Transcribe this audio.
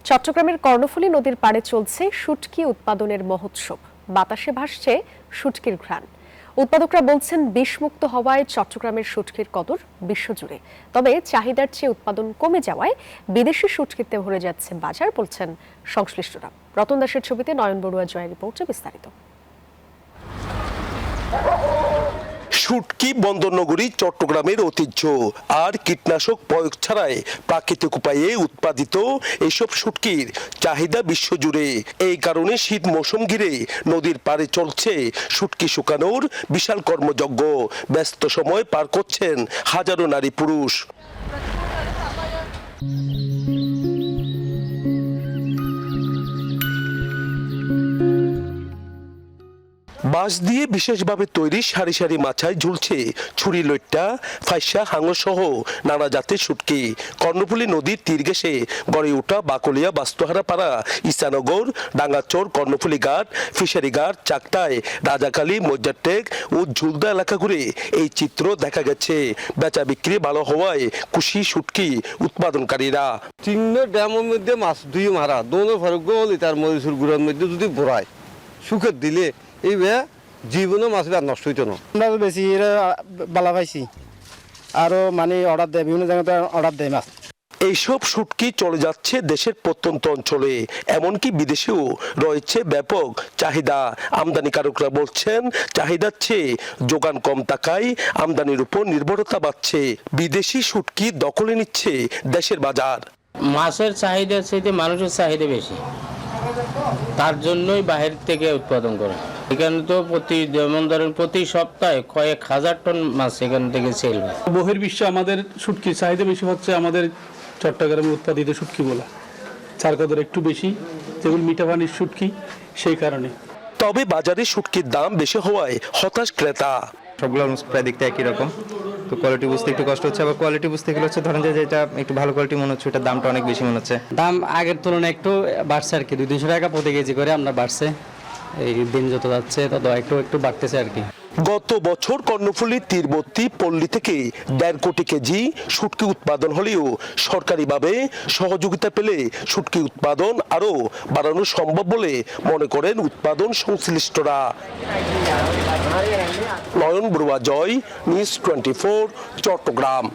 চট্টগ্রামের কর্ণফুলী নদীর পাড়ে চলছে শুটকি উৎপাদনের মহোৎসব। বাতাসে ভাসছে শুটকির ঘ্রাণ। উৎপাদকরা বলছেন বিষমুক্ত হওয়ায় চট্টগ্রামের শুটকির কদর বিশ্বজুড়ে। তবে চাহিদার চেয়ে উৎপাদন কমে যাওয়ায় বিদেশি শুটকিতে ভরে যাচ্ছে বাজার, বলছেন সংশ্লিষ্টরা। রতন দাসের ছবিতে নয়ন বড়ুয়া জয়ের রিপোর্টে বিস্তারিত। শুটকি বন্দরনগরী চট্টগ্রামের ঐতিহ্য, আর কীটনাশক প্রয়োগ ছাড়াই প্রাকৃতিক উপায়ে উৎপাদিত এসব শুটকির চাহিদা বিশ্বজুড়ে। এই কারণে শীত মৌসুম ঘিরে নদীর পাড়ে চলছে শুটকি শুকানোর বিশাল কর্মযজ্ঞ। ব্যস্ত সময় পার করছেন হাজারো নারী পুরুষ। বাঁশ দিয়ে বিশেষভাবে তৈরি সারি সারি মাছায় ঝুলছে ছুরি, লইট্টা, ফাইসা, হাঙর সহ নানা জাতের শুটকি। কর্ণফুলী নদীর তীর ঘেঁষে গড়ে ওঠা বাকলিয়া, বাস্তুহারা পাড়া, ইসানগর, ডাঙ্গাচর, কর্ণফুলী ঘাট, ফিশারি ঘাট, চাকতায়, রাজাকালী, মজ্জারটেক ও ঝুলদা এলাকা ঘুরে এই চিত্র দেখা গেছে। বেচা বিক্রি ভালো হওয়ায় খুশি শুটকি উৎপাদনকারীরা। চিংড়ি ড্যামের মধ্যে মাছ দুই মারা দোনো ফারুক গলি তার মরিচুর গুঁড়ার মধ্যে যদি ভরায় শুকে দিলে এই জীবনে মাছের আর নষ্ট হইতো না। আমরা বেশি বালা পাইছি, আরো মানে অর্ডার দেয়, বিভিন্ন জায়গাতে অর্ডার দেয় মাছ। এইসব শুটকি চলে যাচ্ছে দেশের প্রত্যন্ত অঞ্চলে, এমনকি বিদেশেও রয়েছে ব্যাপক চাহিদা। আমদানিকারকরা বলছেন চাহিদার চেয়ে যোগান কম থাকায় আমদানির উপর নির্ভরতা বাড়ছে। বিদেশি শুটকি দখলে নিচ্ছে দেশের বাজার। মাছের চাহিদার চাইতে মানুষের চাহিদা বেশি, তার জন্যই বাইরে থেকে উৎপাদন করে। এখানে তো প্রতি সপ্তাহে কয়েক হাজার টন মাছ এখান থেকে সেল হয়। বহির্বিশ্বে আমাদের শুটকির চাহিদা বেশি হচ্ছে আমাদের চট্টগ্রামে উৎপাদিত শুটকিগুলো, চার কদর একটু বেশি, যেগুলো মিঠা পানির শুটকি, সেই কারণে। তবে বাজারে শুটকির দাম বেশি হওয়ায় হতাশ ক্রেতা। সবগুলো প্রায় দেখতে একই রকম, তো কোয়ালিটি বুঝতে একটু কষ্ট হচ্ছে। আবার কোয়ালিটি বুঝতে গেলে হচ্ছে ধরেন যে এটা একটু ভালো কোয়ালিটি মনে হচ্ছে, এটার দামটা অনেক বেশি মনে হচ্ছে। দাম আগের তুলনায় একটু বাড়ছে আর কি, 200 টাকা প্রতি কেজি করে আমরা বাড়ছে। এই দিন যত যাচ্ছে তত একটু বাড়তেছে আর কি। গত বছর কর্ণফুলীর তীরবর্তী পল্লী থেকে 1.5 কোটি কেজি শুটকি উৎপাদন হলেও সরকারিভাবে সহযোগিতা পেলে শুটকি উৎপাদন আরও বাড়ানো সম্ভব বলে মনে করেন উৎপাদন সংশ্লিষ্টরা। নয়ন বড়ুয়া জয়, নিউজ 24, চট্টগ্রাম।